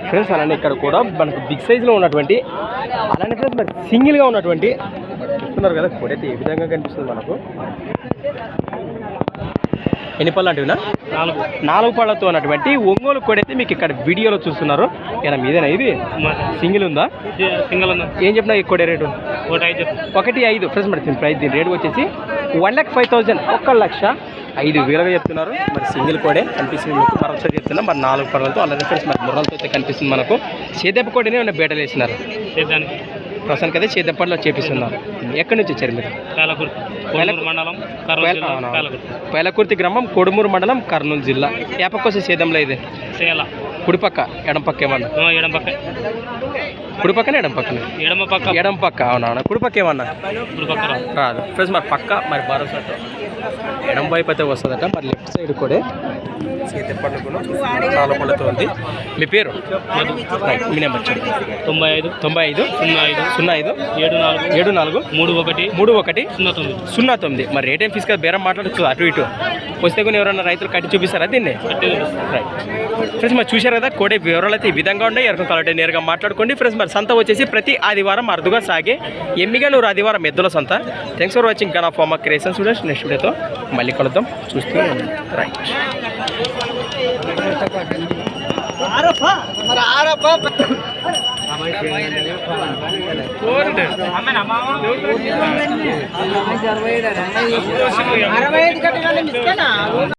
Friends అలానే ఇక్కడ కూడా మనకు బిగ్ సైజులో ఉన్నటువంటి అలానే ఫ్రెండ్స్ మరి సింగిల్గా ఉన్నటువంటి చూస్తున్నారు కదా కోడి అయితే ఏ విధంగా కనిపిస్తుంది మనకు. ఎన్ని పళ్ళు అంటున్నా? 4 పళ్ళతో ఉన్నటువంటి ఒంగోలు కోడి అయితే మీకు ఇక్కడ వీడియోలో చూస్తున్నారు. ఏనా మీదేనా ఇది? సింగిల్ ఉందా? సింగిల్ ఉందా? ఏం చెప్పినా ఈ కోడి రేటు? 1,500 ఫ్రెండ్స్ మరి ప్రైస్ దీని రేటు వచ్చేసి 1,05,000 1,05,000 చెప్తున్నారు. మరి సింగిల్ కోడే కనిపిస్తుంది మీకు. మరొకసారి చెప్తున్నా మరి 4 పళ్ళతో అలానే ఫ్రెండ్స్ మరి ముర్రలతో అయితే కనిపిస్తుంది మనకు. సేదెప్ప కోడినే ఏమైనా బేటలు వేసినారు? ప్రస్తుతానికి అయితే సేదెప్పట్లో చేపిస్తున్నారు. ఎక్కడి నుంచి వచ్చారు మీరు? పేలకుర్తి గ్రామం కొడుమూరు మండలం కర్నూలు జిల్లా. ఏ పక్క వస్తే సేదంలో ఇది? కుడిపక్క ఎడం పక్క ఏమన్నా? కుడిపక్కనే ఎడం పక్కన? ఎడం పక్క. అవునా? కుడిపక్క ఏమన్నా రాదు ఫ్రెండ్స్. మరి పక్క మరి భరోసా ఎడం వైపు అయితే వస్తుందట. మరి లెఫ్ట్ సైడ్ కూడా చేతి పండుగను 4 పళ్ళతో ఉంది. మీ పేరు? మీ నెంబర్ చెప్పండి. 95 05 74 31 09. మరి రేట్ ఏం ఫీజు కదా బేరం మాట్లాడచ్చు అటు ఇటు వస్తే కొన్ని ఎవరైనా రైతులు కట్టి చూపిస్తారా దీన్ని? రైట్ ఫ్రెండ్స్ మరి చూశారు కదా కోడి వివరాలు అయితే ఈ విధంగా ఉన్నాయి. ఎవరికైనా కావాలంటే నేరుగా మాట్లాడుకోండి ఫ్రెండ్స్. మరి సంత వచ్చేసి ప్రతి ఆదివారం అరుదుగా సాగే ఎమ్మిగనూరు ఆదివారం ఎద్దుల సంత. Thanks for watching Gana pharma creations students. Next వీడియోతో మళ్ళీ కలుద్దాం. చూస్తూ రైట్.